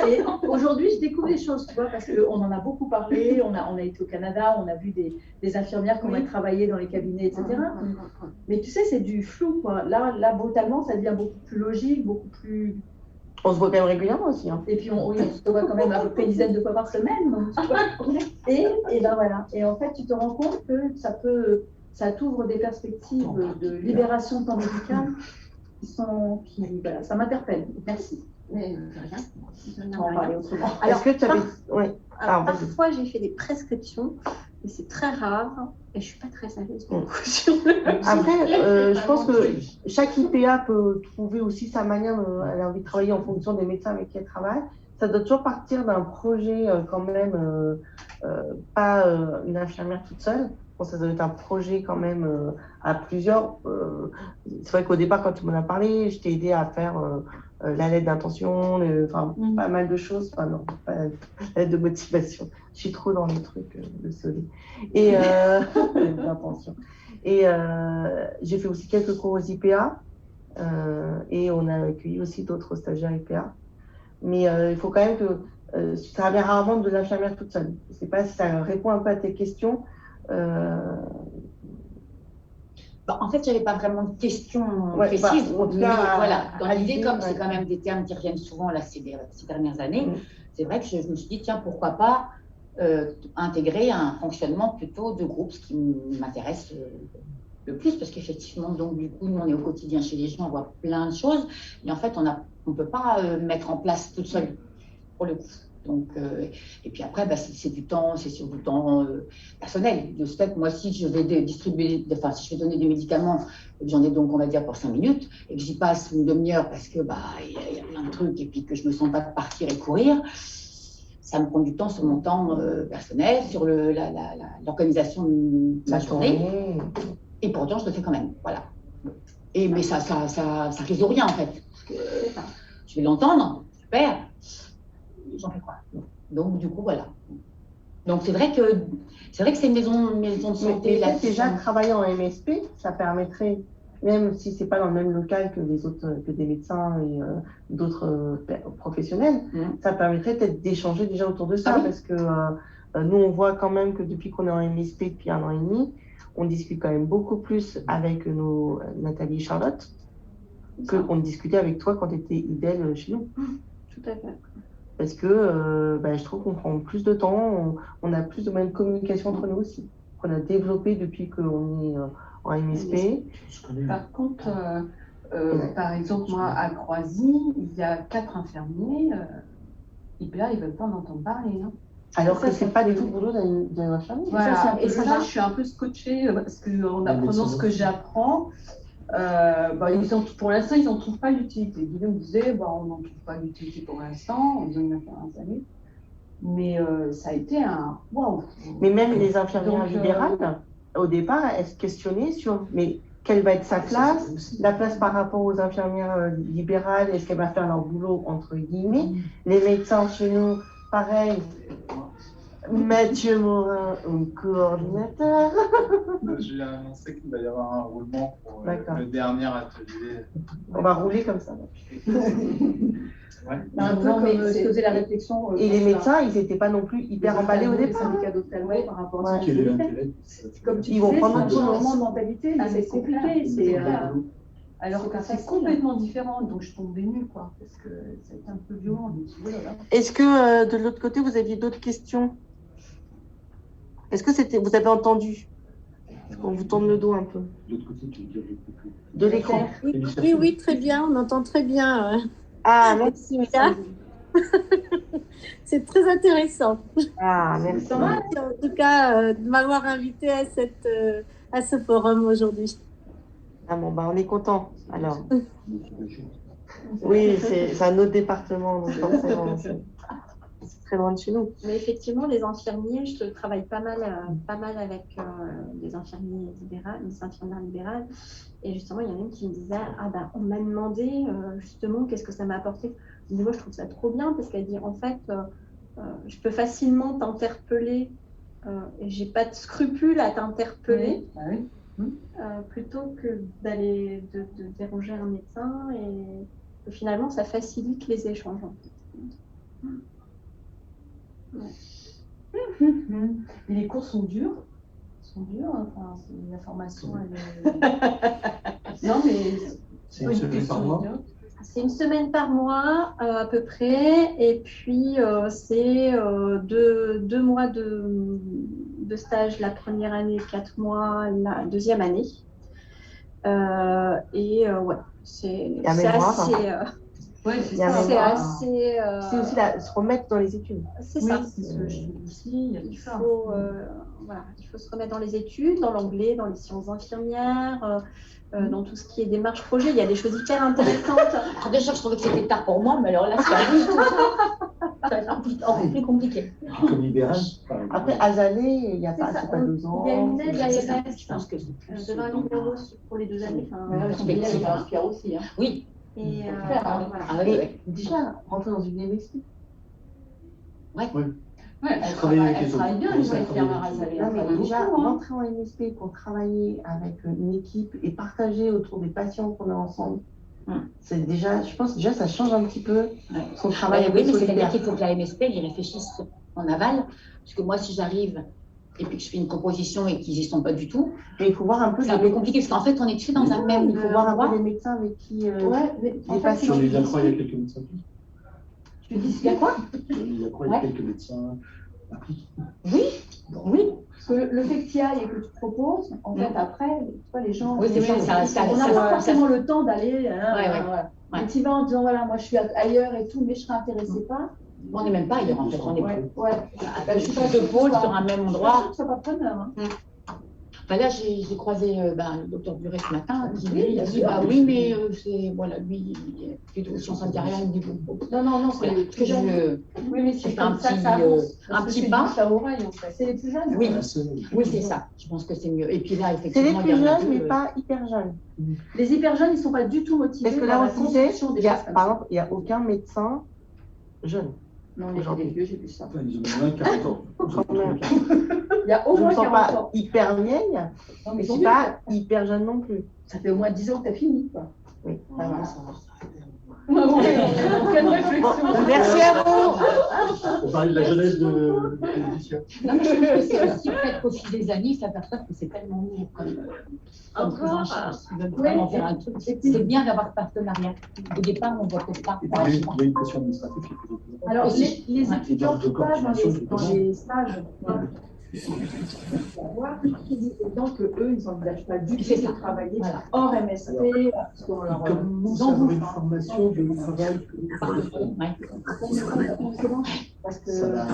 Et aujourd'hui, je découvre des choses, tu vois, parce qu'on en a beaucoup parlé. On a été au Canada, on a vu des infirmières qui ont travaillé dans les cabinets, etc. Mais tu sais, c'est du flou, quoi. Là, brutalement, ça devient beaucoup plus logique, beaucoup plus. On se voit quand même régulièrement aussi. Hein. Et puis, on se voit quand même à peu près une dizaine de fois par semaine. Donc, tu vois. Et ben voilà. Et en fait, tu te rends compte que ça t'ouvre des perspectives de libération de temps médical voilà, ça m'interpelle. Merci. Mais rien. On va en parler autrement. Alors, est-ce que tu avais. Ouais. Alors, parfois, j'ai fait des prescriptions, mais c'est très rare et je suis pas très sérieuse. Après, je pense que chaque IPA peut trouver aussi sa manière, elle a envie de travailler en fonction des médecins avec qui elle travaille. Ça doit toujours partir d'un projet quand même, pas une infirmière toute seule. Bon, ça doit être un projet quand même à plusieurs. C'est vrai qu'au départ, quand tu m'en as parlé, je t'ai aidé à faire la lettre d'intention, pas mal de choses. Enfin, non, pas la lettre de motivation. Je suis trop dans les trucs de solide. Et d'intention. Et j'ai fait aussi quelques cours aux IPA et on a accueilli aussi d'autres stagiaires IPA. Mais il faut quand même que ça vient rarement de l'infirmière toute seule. Je ne sais pas si ça répond un peu à tes questions. En fait, je n'avais pas vraiment de questions Ouais, précises. en tout Mais cas, voilà, dans à l'idée, l'idée, comme ouais. c'est quand même des termes qui reviennent souvent là, ces dernières années, Mm. c'est vrai que je me suis dit, tiens, pourquoi pas intégrer un fonctionnement plutôt de groupe, ce qui m'intéresse le plus, parce qu'effectivement, donc du coup, nous, on est au quotidien chez les gens, on voit plein de choses, mais en fait, on ne peut pas mettre en place toute seule, pour le coup. Donc, et puis après, c'est du temps, c'est sur du temps personnel. De ce fait, moi, si je vais distribuer, enfin, si je vais donner des médicaments, et que j'en ai donc, on va dire, pour 5 minutes, et que j'y passe une demi-heure parce que y a plein de trucs, et puis que je me sens pas de partir et courir, ça me prend du temps sur mon temps personnel, sur l'organisation de ma journée. Et pourtant, je le fais quand même. Voilà. Mais ça résout rien, en fait. Parce que, je vais l'entendre, super. J'en fais quoi? Donc, du coup, voilà. Donc, c'est vrai que c'est une maison de santé. Mais déjà, travailler en MSP, ça permettrait, même si ce n'est pas dans le même local que les autres, que des médecins et d'autres professionnels, ça permettrait peut-être d'échanger déjà autour de ça. Ah oui. Parce que nous, on voit quand même que depuis qu'on est en MSP depuis 1 an et demi, on discute quand même beaucoup plus avec nos Nathalie et Charlotte qu'on discutait avec toi quand tu étais IDEL chez nous. Tout à fait. Parce que je trouve qu'on prend plus de temps, on a plus de moyens de communication entre nous aussi, qu'on a développé depuis qu'on est en MSP. Par contre, par exemple, moi, à Croisy, il y a 4 infirmiers. IPA, ils ne veulent pas en entendre parler. Hein. Alors que ce n'est pas du tout le boulot d'un infirmier. Voilà. Et ça, je suis un peu scotchée parce qu'en apprenant ce que j'apprends, pour l'instant, ils n'en trouvent pas l'utilité. Guillaume disait, on n'en trouve pas l'utilité pour l'instant, on vient de faire un années. Mais ça a été un waouh. Mais même les infirmières libérales, au départ, elles se questionnaient sur quelle va être sa place, la place par rapport aux infirmières libérales, est-ce qu'elle va faire leur boulot entre guillemets. Les médecins chez nous, pareil. Mathieu Morin, un coordinateur. Je lui ai annoncé qu'il va y avoir un roulement pour le dernier atelier. On va rouler comme ça. Ouais. Un peu comme se faisait la réflexion. Et les médecins, ils n'étaient pas non plus hyper emballés au départ. Les syndicats d'ophtalmo par rapport à ce Comme tu ils vont prendre un changement de mentalité, mais c'est compliqué. Alors que c'est complètement différent, donc je tombe des nues, quoi, parce que ça a été un peu violent. Est-ce que de l'autre côté, vous aviez d'autres questions? Est-ce que vous avez entendu? On vous tourne le dos un peu. De l'autre côté, tu veux dire de l'écran. Oui, très bien, on entend très bien. Ah, merci. C'est très intéressant. Ah, merci. En tout cas, de m'avoir invité à ce forum aujourd'hui. Ah bon, on est content, alors. Oui, c'est un autre département, donc forcément, c'est très loin de chez nous. Mais effectivement, les infirmiers, je travaille pas mal avec des infirmières libérales. Et justement, il y en a une qui me disait, on m'a demandé justement qu'est-ce que ça m'a apporté. Je dis, moi, je trouve ça trop bien parce qu'elle dit, en fait, je peux facilement t'interpeller et j'ai pas de scrupule à t'interpeller. Oui. Plutôt que d'aller de déranger un médecin et finalement ça facilite les échanges. Et les cours sont durs. Enfin, la formation, elle est... Non, mais c'est une semaine par mois. C'est une semaine par mois à peu près, et puis c'est 2 mois de stage la première année, 4 mois la deuxième année. C'est assez. C'est aussi se remettre dans les études. C'est ça. Il faut se remettre dans les études, dans l'anglais, dans les sciences infirmières. Dans tout ce qui est démarche projet, il y a des choses hyper intéressantes. Alors déjà, je trouvais que c'était tard pour moi, mais alors là, c'est un peu plus compliqué. Comme libéral. Après, Azalée, il n'y a pas 2 ans. Il y a une aide, je pense que de 20 000 € pour les 2 années. C'est inspirant aussi. Hein. Oui. Et déjà, rentrer dans une MSP. Elle travaille bien, les infirmières Azalée. Déjà, rentrer en MSP pour travailler avec une équipe et partager autour des patients qu'on a ensemble, C'est déjà, je pense déjà ça change un petit peu son Ouais, travail. oui, mais c'est-à-dire solidaire. qu'il faut que la MSP y réfléchisse en aval. Parce que moi, si j'arrive et puis que je fais une proposition et qu'ils n'y sont pas du tout, Mais il faut voir un peu c'est un peu compliqué. Parce qu'en fait, on est tous dans un même il faut voir un peu endroit. les médecins avec qui Ouais, mais en les fait, patients. Sur les Lacroix, il y a quelques médecins. je te dis, il y a quoi? Sur les Lacroix, il y a quelques médecins. Oui, oui. Parce que le fait que tu y ailles et que tu proposes, en fait, après, tu vois, les gens. Oui, c'est ça, on n'a pas forcément le temps d'aller. Ouais. Mais tu vas en disant, voilà, moi je suis ailleurs et tout, mais je serais intéressée pas. On n'est même pas ailleurs, en fait. On est Ouais. je suis pas de pôle sur un même endroit. Je ne suis pas preneur. Hein. Là, j'ai croisé le docteur Buret ce matin, qui Oui, lui a dit bah oui, mais c'est voilà, lui, il est aussi en sanitaria, il me dit bon. Non, Voilà, c'est les plus jeunes. Oui, mais c'est fait un comme ça que petit, ça avance. un petit pas. Ça oreille, en fait. C'est les plus jeunes. Oui, oui, c'est ça. Je pense que c'est mieux. Et puis là, C'est les effectivement, plus il y a un jeunes, peu, mais pas hyper jeunes. Les hyper jeunes, ils ne sont pas du tout motivés. Parce que par là, la on disait, construction des choses comme par ça. exemple, il n'y a aucun médecin jeune. Non, il y a des vieux, j'ai vu ça. Ils ont moins de 40 ans. Il y a au Je ne moins me sens 40 pas ans. hyper vieille, Non, mais mais je ne suis pas hyper jeune non plus. ça fait au moins 10 ans que tu as fini, quoi. Oui. Ah, voilà. Quelle réflexion. Merci à vous. On parlait de la jeunesse de musicien. Non, mais je trouve que c'est aussi peut-être qu'au fil des années, ils s'aperçoivent que c'est tellement mieux comme prise en charge. Ils veulent vraiment faire un truc. C'est bien d'avoir ce partenariat. Au départ, on ne voit peut-être pas. Et puis, il y a une pression administrative qui est plus importante. Alors, Aussi. les Ouais. étudiants Et qui de passent dans coordination, les stages, savoir qu'ils disent dedans que eux, ils n'envisagent pas du tout C'est ça. de travailler Voilà. hors MSP, parce qu'on leur Ils commencent à avoir une formation de travail. Ouais. parce que Ça va.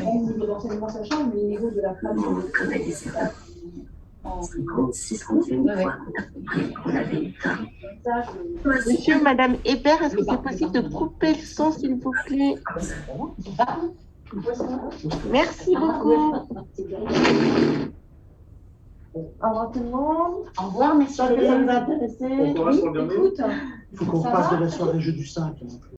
au niveau d'enseignement sachant, mais au niveau de la femme, Monsieur, Madame Hébert, est-ce que c'est possible de couper le son, s'il vous plaît? Merci beaucoup. Au revoir tout le monde. Au revoir, merci. J'espère que ça vous a intéressé. Bon courage pour le dernier. écoute, Il faut qu'on Ça passe va de la soirée jeu du 5.